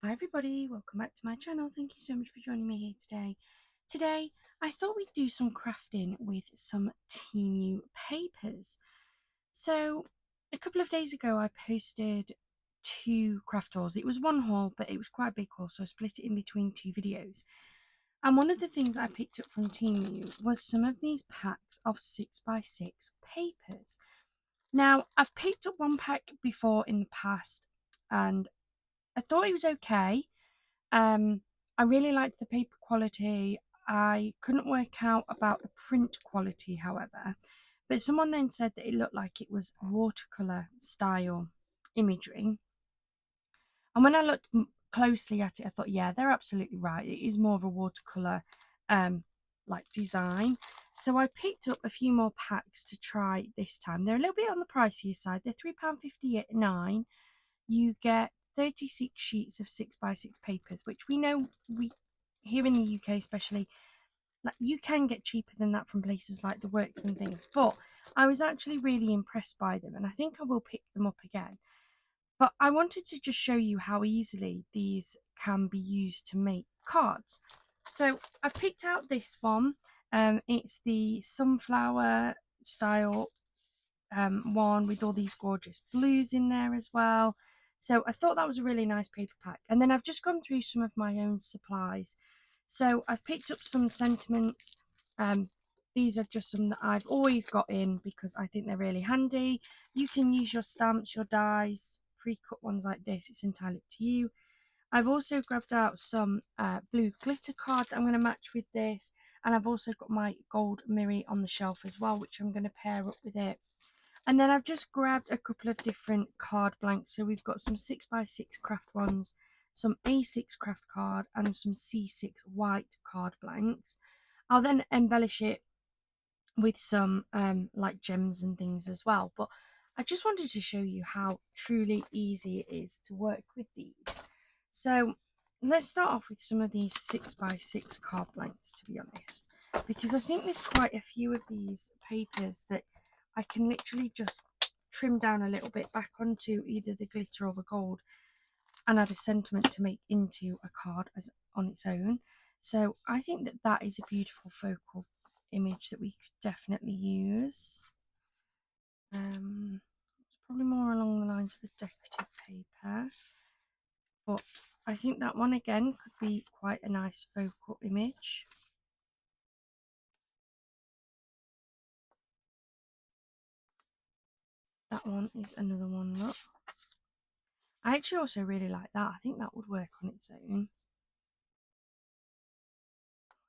Hi everybody, welcome back to my channel. Thank you so much for joining me here today. Today, I thought we'd do some crafting with some Temu papers. So, a couple of days ago I posted two craft hauls. It was one haul, but it was quite a big haul, so I split it in between two videos. And one of the things I picked up from Temu was some of these packs of 6x6 papers. Now, I've picked up one pack before in the past, and I thought it was okay. I really liked the paper quality. I couldn't work out about the print quality, however, but someone then said that it looked like it was watercolor style imagery. And when I looked closely at it, I thought, yeah, they're absolutely right. It is more of a watercolor like design. So I picked up a few more packs to try this time. They're a little bit on the pricier side. They're £3.59. You get 36 sheets of 6x6 papers, which we know we here in the UK especially, like, you can get cheaper than that from places like the Works and things, but I was actually really impressed by them and I think I will pick them up again. But I wanted to just show you how easily these can be used to make cards. So I've picked out this one. It's the sunflower style one with all these gorgeous blues in there as well. So I thought that was a really nice paper pack. And then I've just gone through some of my own supplies. So I've picked up some sentiments. These are just some that I've always got in because I think they're really handy. You can use your stamps, your dies, pre-cut ones like this. It's entirely up to you. I've also grabbed out some blue glitter cards that I'm going to match with this. And I've also got my gold mirror on the shelf as well, which I'm going to pair up with it. And then I've just grabbed a couple of different card blanks. So we've got some 6x6 craft ones, some A6 craft card, and some C6 white card blanks. I'll then embellish it with some like gems and things as well. But I just wanted to show you how truly easy it is to work with these. So let's start off with some of these 6x6 card blanks, to be honest, because I think there's quite a few of these papers that I can literally just trim down a little bit back onto either the glitter or the gold and add a sentiment to make into a card as on its own. So I think that that is a beautiful focal image that we could definitely use. It's probably more along the lines of a decorative paper, but I think that one again could be quite a nice focal image. That one is another one, look. I actually also really like that. I think that would work on its own.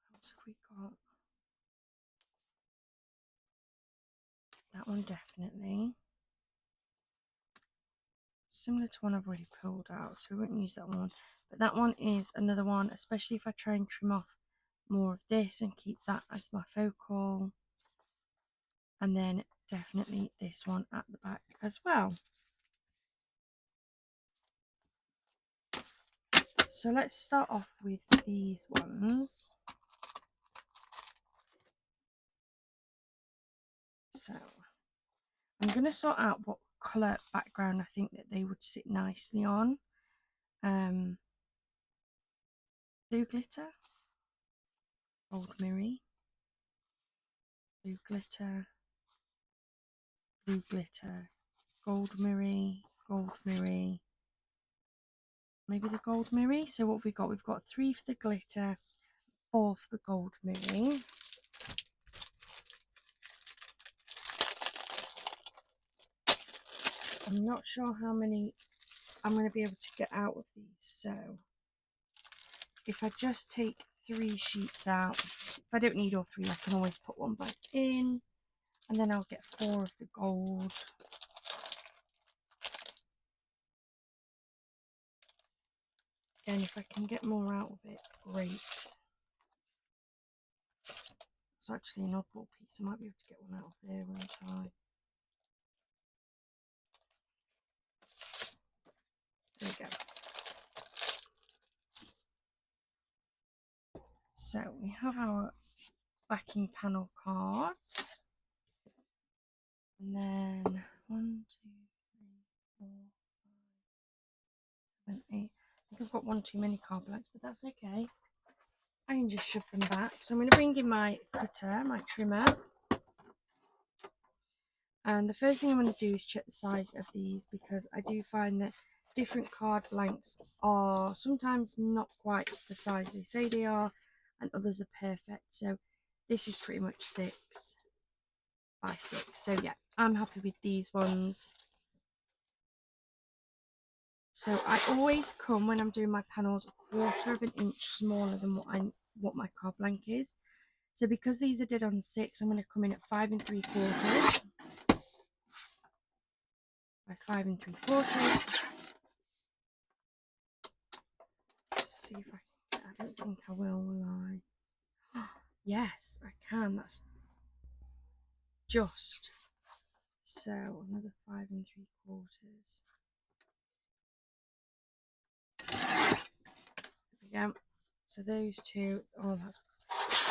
What else have we got? That one definitely. Similar to one I've already pulled out, so we won't use that one. But that one is another one, especially if I try and trim off more of this and keep that as my focal. And then definitely this one at the back as well. So let's start off with these ones. So I'm going to sort out what colour background I think that they would sit nicely on. Blue glitter, gold mirror, blue glitter, blue glitter, gold mirror, maybe the gold mirror. So what have we got? We've got 3 for the glitter, 4 for the gold mirror. I'm not sure how many I'm going to be able to get out of these. So if I just take 3 sheets out, if I don't need all 3, I can always put one back in. And then I'll get 4 of the gold. Again, if I can get more out of it, great. It's actually an oddball piece. I might be able to get one out of there, won't I? There we go. So we have our backing panel cards. And then 1, 2, 3, 4, 5, 7, 8. I'm I've got one too many card blanks, but that's okay. I can just shove them back. So I'm going to bring in my cutter, my trimmer. And the first thing I'm going to do is check the size of these, because I do find that different card blanks are sometimes not quite the size they say they are, and others are perfect. So this is pretty much 6 by 6. So yeah, I'm happy with these ones. So I always come, when I'm doing my panels, 1/4 of an inch smaller than what my card blank is. So because these are did on 6, I'm going to come in at 5 3/4 by 5 3/4. Let's see if I don't think I will I? Yes, I can. That's just. So another 5 3/4. There we go. So those two, oh, that's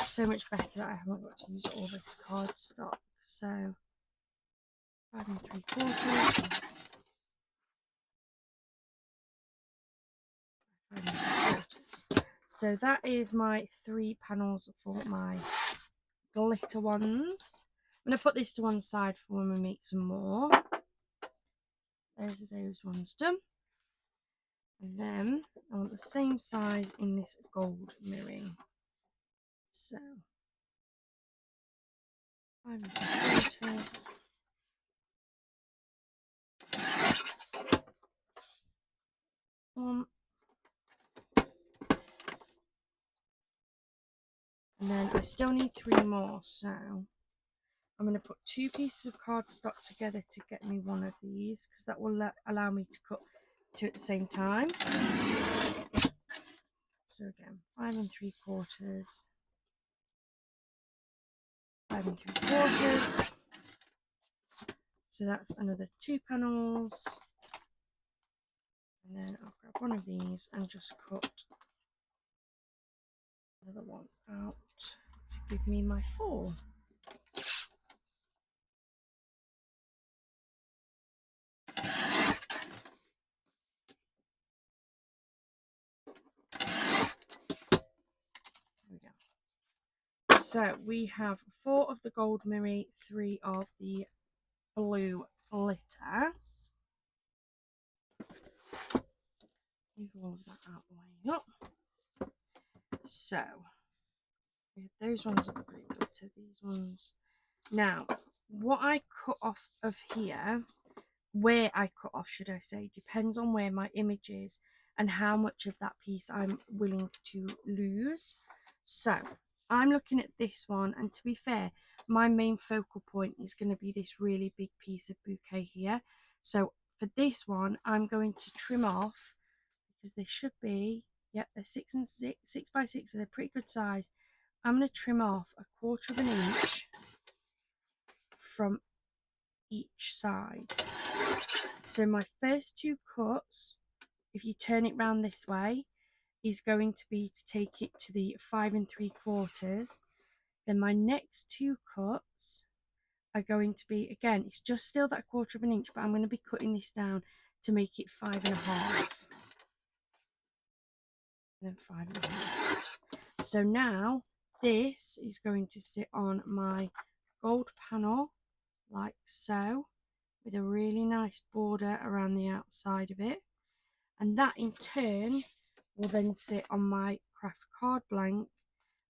so much better that I haven't got to use all this card stock. So 5 3/4. 5 3/4. So that is my 3 panels for my glitter ones. I'm going to put this to one side for when we make some more. Those are those ones done. And then I want the same size in this gold mirroring. So 5 3/4. One. And then I still need 3 more, so I'm going to put 2 pieces of cardstock together to get me one of these, because that will allow me to cut 2 at the same time. So again, 5 3/4, 5 3/4. So that's another 2 panels. And then I'll grab one of these and just cut another one out to give me my 4. There we go. So we have 4 of the gold mirror, 3 of the blue glitter. Move all of that out the way up. So those ones are great glitter, these ones. Now, what I cut off of here, where I cut off, should I say, depends on where my image is and how much of that piece I'm willing to lose. So I'm looking at this one, and to be fair, my main focal point is going to be this really big piece of bouquet here. So for this one, I'm going to trim off, because they should be, yep, they're 6 by 6, so they're pretty good size. I'm going to trim off 1/4 of an inch from each side. So my first 2 cuts, if you turn it round this way, is going to be to take it to the 5 3/4. Then my next 2 cuts are going to be, again, it's just still that 1/4 of an inch, but I'm going to be cutting this down to make it 5 1/2. And then 5 1/2. So now this is going to sit on my gold panel like so, with a really nice border around the outside of it, and that in turn will then sit on my craft card blank,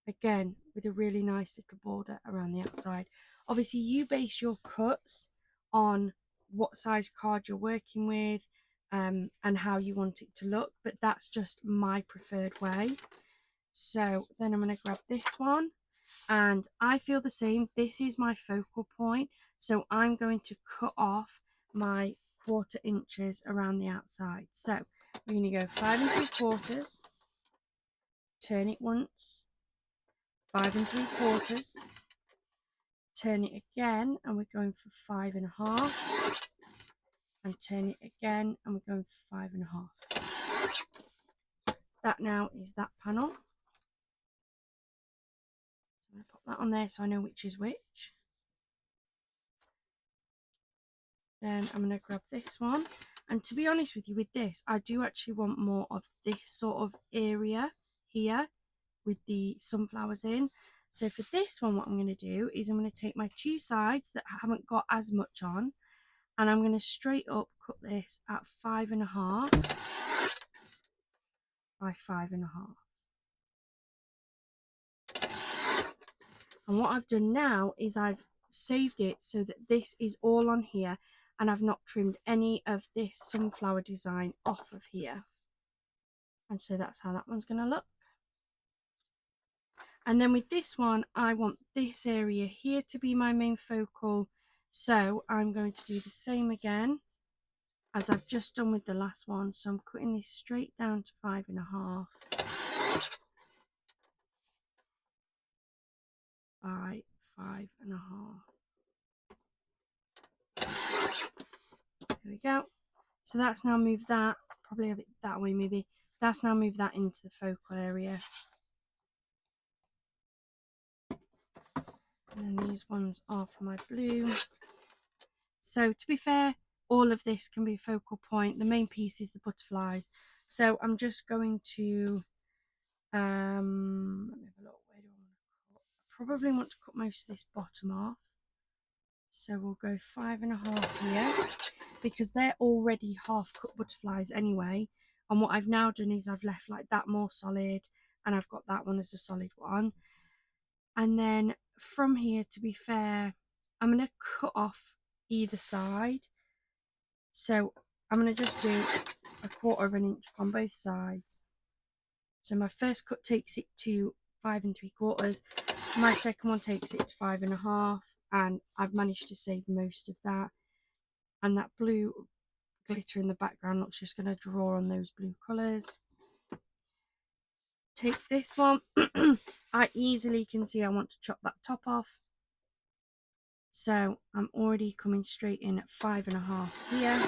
again with a really nice little border around the outside. Obviously you base your cuts on what size card you're working with, and how you want it to look, but that's just my preferred way. So then I'm going to grab this one, and I feel the same. This is my focal point, so I'm going to cut off my 1/4 inches around the outside. So we're going to go 5 3/4, turn it once, 5 3/4, turn it again, and we're going for 5 1/2, and turn it again, and we're going for 5 1/2. That now is that panel. I'm going to put that on there so I know which is which. Then I'm going to grab this one, And to be honest with you, with this, I do actually want more of this sort of area here with the sunflowers in. So for this one, what I'm going to do is I'm going to take my two sides that haven't got as much on, and I'm going to straight up cut this at 5.5 by 5.5. And what I've done now is I've saved it so that this is all on here, and I've not trimmed any of this sunflower design off of here. And so that's how that one's going to look. And then with this one, I want this area here to be my main focal. So I'm going to do the same again as I've just done with the last one. So I'm cutting this straight down to 5.5. By 5.5. There we go. So that's now moved that, probably a bit that way maybe. That's now moved that into the focal area. And then these ones are for my blue. So to be fair, all of this can be a focal point. The main piece is the butterflies. So I'm just going to, let me have a look. Where do I want to cut? I probably want to cut most of this bottom off. So we'll go 5.5 here, because they're already half cut butterflies anyway. And what I've now done is I've left like that more solid, and I've got that one as a solid one. And then from here, to be fair, I'm going to cut off either side. So I'm going to just do 1/4 inch on both sides. So my first cut takes it to 5 3/4. My second one takes it to 5.5, and I've managed to save most of that. And that blue glitter in the background looks just going to draw on those blue colours. Take this one. I easily can see I want to chop that top off. So I'm already coming straight in at 5.5 here.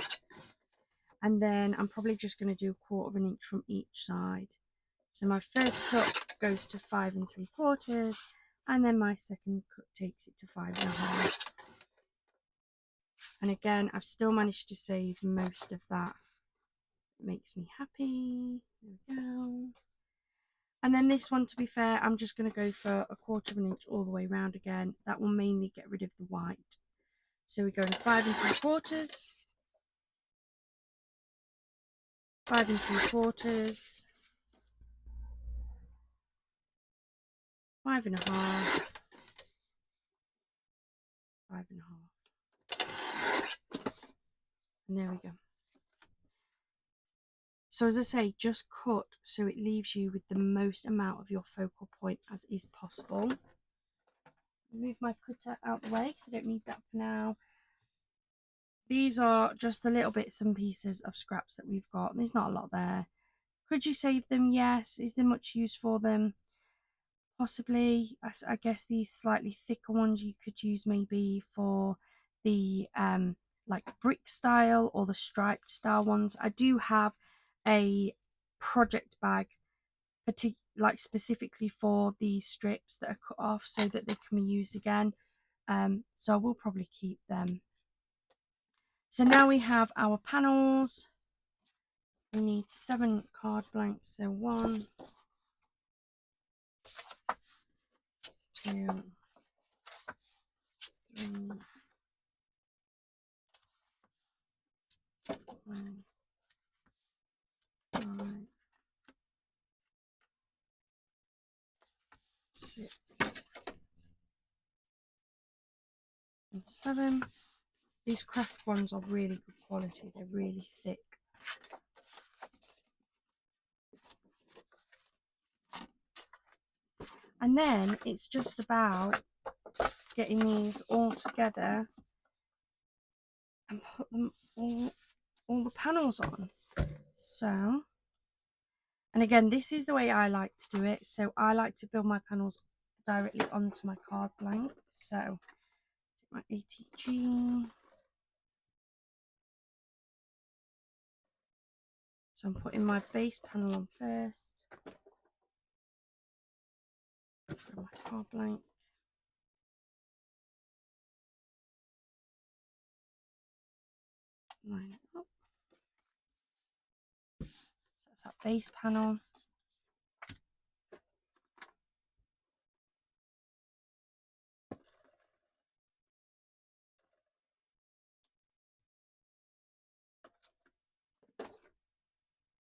And then I'm probably just going to do 1/4 inch from each side. So my first cut goes to 5 3/4, and then my second cut takes it to 5.5. And again, I've still managed to save most of that. It makes me happy. There we go. And then this one, to be fair, I'm just going to go for 1/4 inch all the way around again. That will mainly get rid of the white. So we go to 5 3/4, 5 3/4, 5.5, 5.5. And there we go. So as I say, just cut so it leaves you with the most amount of your focal point as is possible. Move my cutter out the way because I don't need that for now. These are just the little bits and pieces of scraps that we've got. There's not a lot there. Could you save them? Yes. Is there much use for them? Possibly. I guess these slightly thicker ones you could use maybe for the like brick style or the striped style ones. I do have a project bag like specifically for these strips that are cut off so that they can be used again. So I will probably keep them. So now we have our panels. We need 7 card blanks. So 1, 2, 3, 4, 5, 6, and 7. These craft ones are really good quality. They're really thick. And then it's just about getting these all together and put them all the panels on. So, and again, this is the way I like to do it. So I like to build my panels directly onto my card blank. So take my ATG. So I'm putting my base panel on first. My card blank. Line it up. that base panel.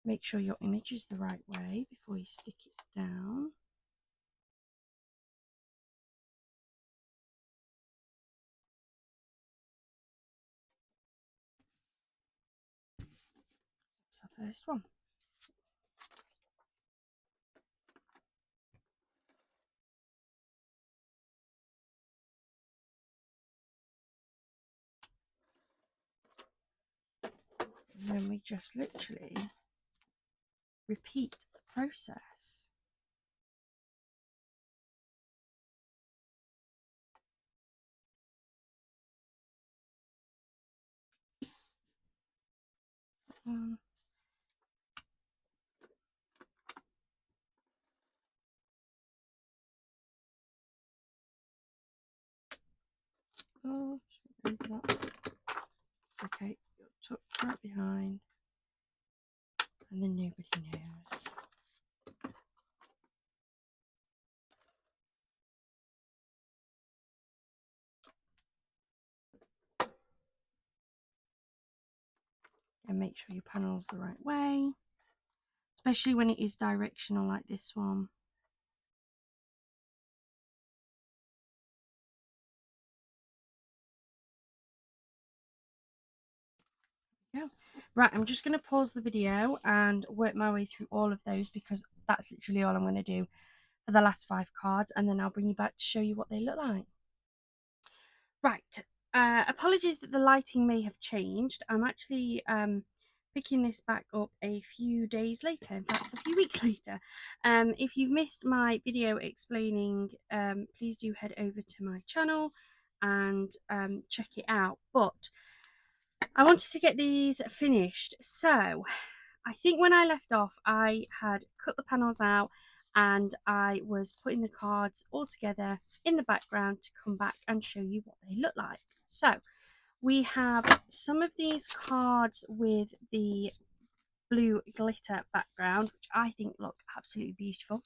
Make sure your image is the right way before you stick it down. That's the first one. And then we just literally repeat the process. Oh, should we that? Okay, you're tucked right behind, and then nobody knows. And make sure your panel's the right way, especially when it is directional like this one. Yeah. Right, I'm just going to pause the video and work my way through all of those because that's literally all I'm going to do for the last 5 cards, and then I'll bring you back to show you what they look like. Right, apologies that the lighting may have changed. I'm actually picking this back up a few days later, in fact a few weeks later. If you've missed my video explaining, please do head over to my channel and check it out. But I wanted to get these finished, so I think when I left off I had cut the panels out and I was putting the cards all together in the background to come back and show you what they look like. So we have some of these cards with the blue glitter background, which I think look absolutely beautiful.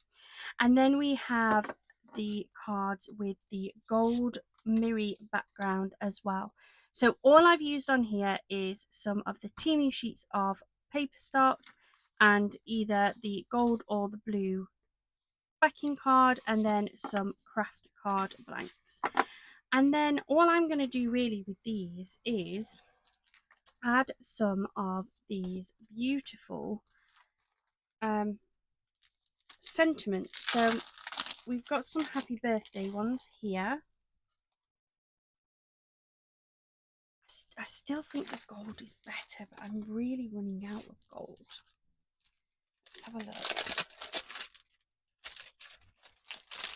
And then we have the cards with the gold mirror background as well. So all I've used on here is some of the Temu sheets of paper stock and either the gold or the blue backing card, and then some craft card blanks. And then all I'm going to do really with these is add some of these beautiful sentiments. So we've got some happy birthday ones here. I still think the gold is better, but I'm really running out of gold. Let's have a look.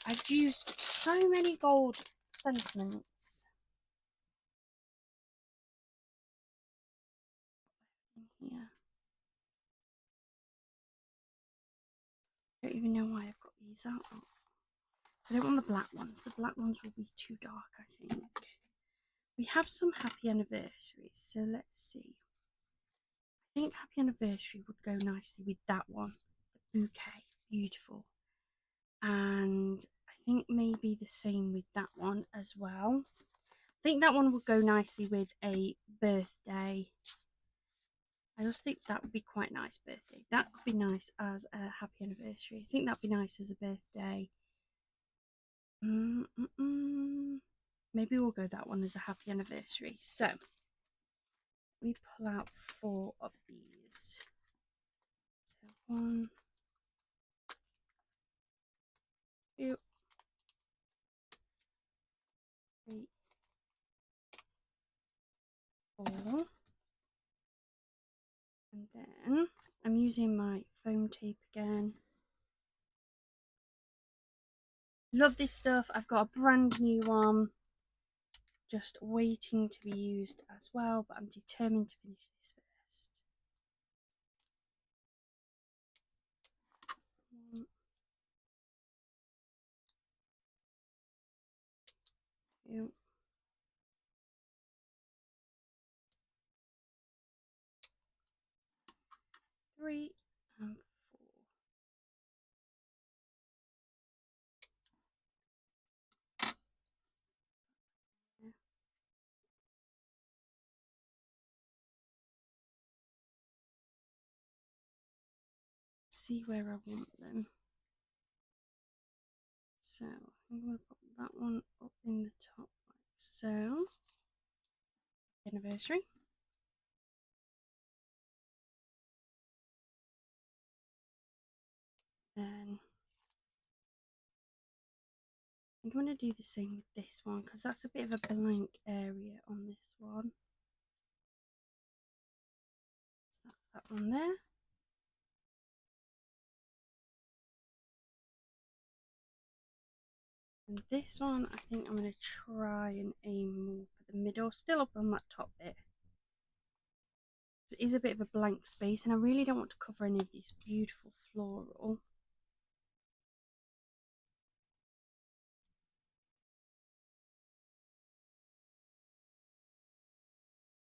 I've used so many gold sentiments in here. I don't even know why I've got these out. So I don't want the black ones. The black ones will be too dark, I think. We have some happy anniversaries, so let's see. I think happy anniversary would go nicely with that one. The bouquet, beautiful. And I think maybe the same with that one as well. I think that one would go nicely with a birthday. I just think that would be quite nice birthday. That could be nice as a happy anniversary. I think that'd be nice as a birthday. Maybe we'll go that one as a happy anniversary. So we pull out 4 of these. So 1, 2, 3, 4. And then I'm using my foam tape again. Love this stuff. I've got a brand new one just waiting to be used as well, but I'm determined to finish this first. 1, 2, 3, and see where I want them. So I'm going to put that one up in the top like so. Anniversary. Then I'm going to do the same with this one because that's a bit of a blank area on this one. So that's that one there. And this one, I think I'm going to try and aim more for the middle, still up on that top bit. It is a bit of a blank space, and I really don't want to cover any of this beautiful floral.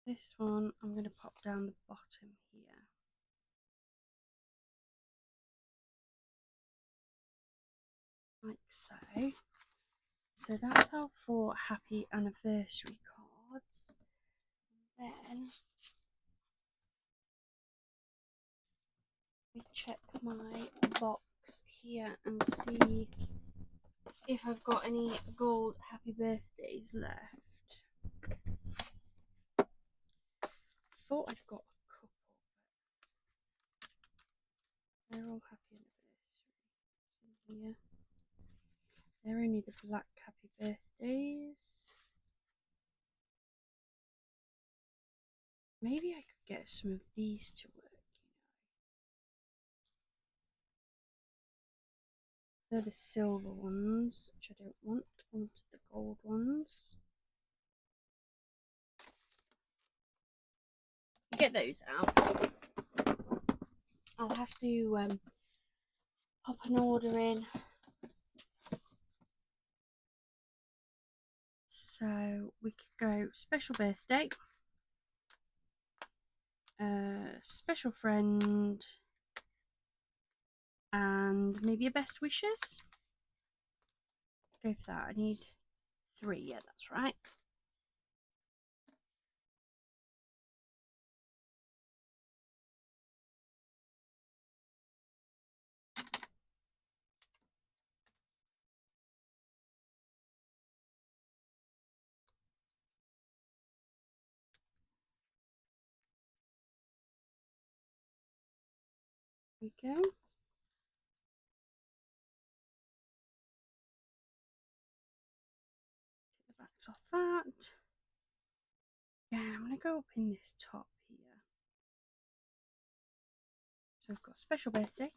This one, I'm going to pop down the bottom here. Like so. So that's our 4 happy anniversary cards. Then we check my box here and see if I've got any gold happy birthdays left. Thought I'd got a couple, but they're all happy anniversary. Here. They're only the black happy birthdays. Maybe I could get some of these to work, They're the silver ones, which I don't want. I wanted the gold ones. Get those out. I'll have to pop an order in. So we could go special birthday, special friend, and maybe a best wishes. Let's go for that. I need 3. Yeah, that's right. There we go. Take the backs off that. Yeah, I'm going to go up in this top here. So we've got special birthday.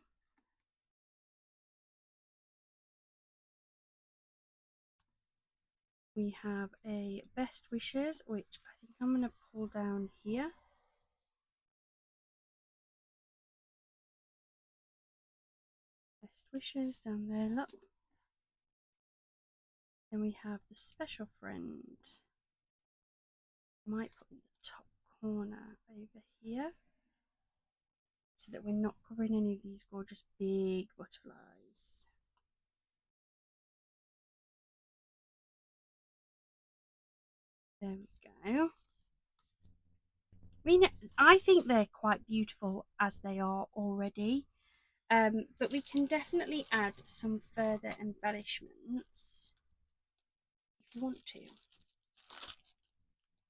We have a best wishes, which I think I'm going to pull down here. Best wishes down there, look. Then we have the special friend. I might put in the top corner over here so that we're not covering any of these gorgeous big butterflies. There we go. I mean, I think they're quite beautiful as they are already, but we can definitely add some further embellishments if you want to.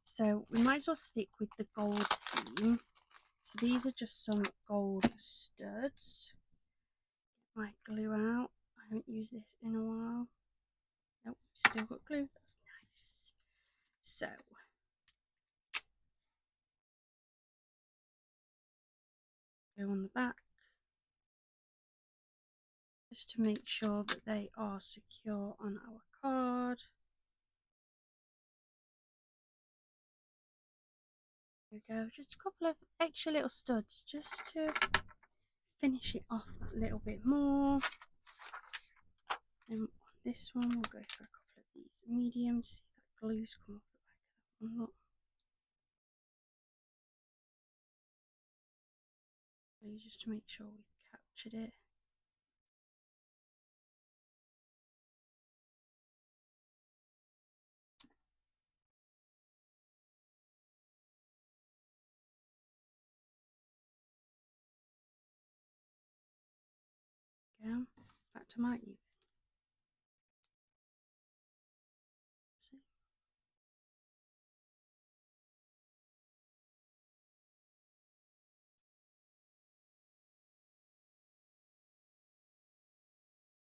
So we might as well stick with the gold theme. So these are just some gold studs. Get my glue out. I haven't used this in a while. Nope, still got glue. That's nice. So glue on the back, just to make sure that they are secure on our card. There we go. Just a couple of extra little studs just to finish it off that little bit more. And this one we'll go for a couple of these mediums. See that glue's come off the back of that one. Look. Glue just to make sure we've captured it. go. In fact, I might even see.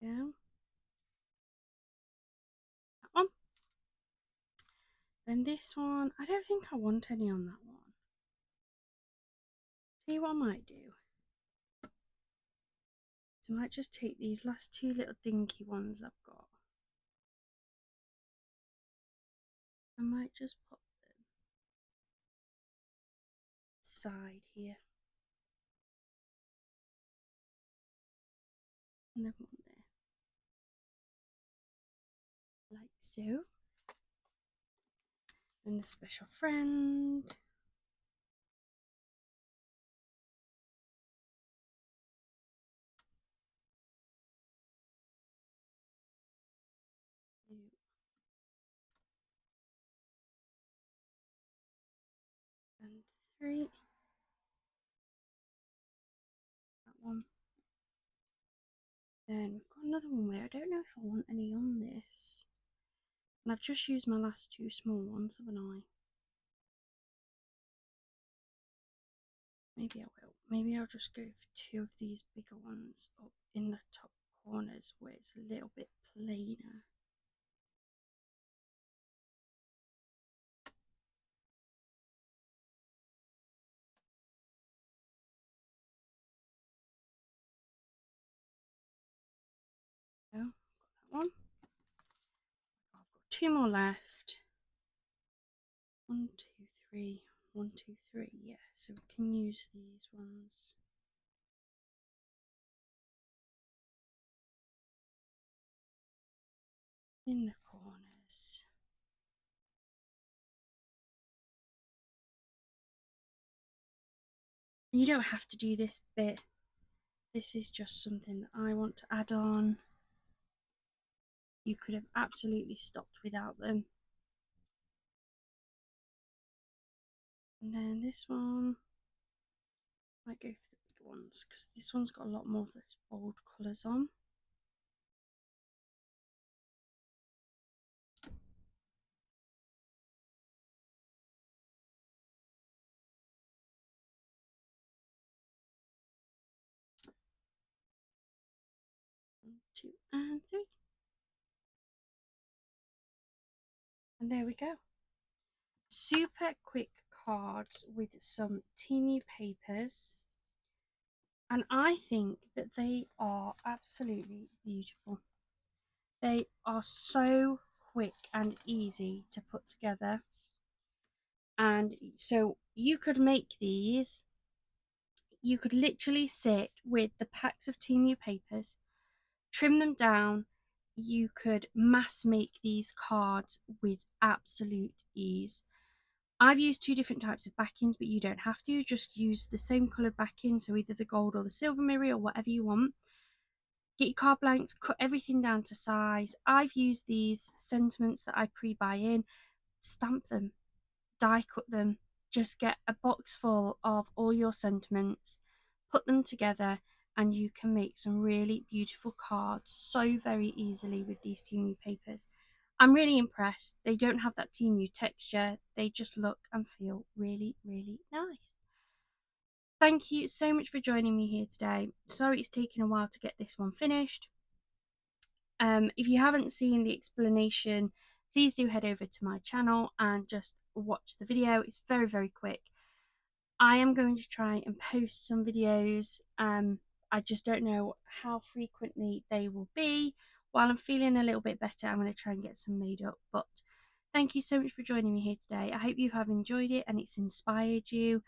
Go. That one. Then this one, I don't think I want any on that one. Tell you what I might do. So I might just take these last two little dinky ones I've got. I might just pop them side here. And then one there. Like so. Then the special friend. And three. That one. Then we've got another one where I don't know if I want any on this. And I've just used my last two small ones, haven't I? Maybe I will. Maybe I'll just go for two of these bigger ones up in the top corners where it's a little bit plainer. So, got that one. I've got two more left. 1, 2, 3. 1, 2, 3. Yeah, so we can use these ones. In the corners. You don't have to do this bit. This is just something that I want to add on. You could have absolutely stopped without them. And then this one, might go for the big ones because this one's got a lot more of those bold colours on. One, 2, and 3. And there we go. Super quick cards with some Temu papers. And I think that they are absolutely beautiful. They are so quick and easy to put together. And so you could make these. You could literally sit with the packs of Temu papers, trim them down. You could mass make these cards with absolute ease. I've used two different types of backings, but you don't have to. Just use the same coloured backing, so either the gold or the silver mirror or whatever you want. Get your card blanks, cut everything down to size. I've used these sentiments that I pre-buy in, stamp them, die cut them. Just get a box full of all your sentiments, put them together, and you can make some really beautiful cards so very easily with these Temu papers. I'm really impressed. They don't have that Temu texture. They just look and feel really, really nice. Thank you so much for joining me here today. Sorry it's taken a while to get this one finished. If you haven't seen the explanation, please do head over to my channel and just watch the video. It's very, very quick. I am going to try and post some videos. I just don't know how frequently they will be. While I'm feeling a little bit better, I'm going to try and get some made up. But thank you so much for joining me here today. I hope you have enjoyed it and it's inspired you.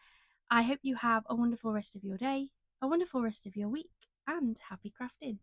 I hope you have a wonderful rest of your day, a wonderful rest of your week, and happy crafting.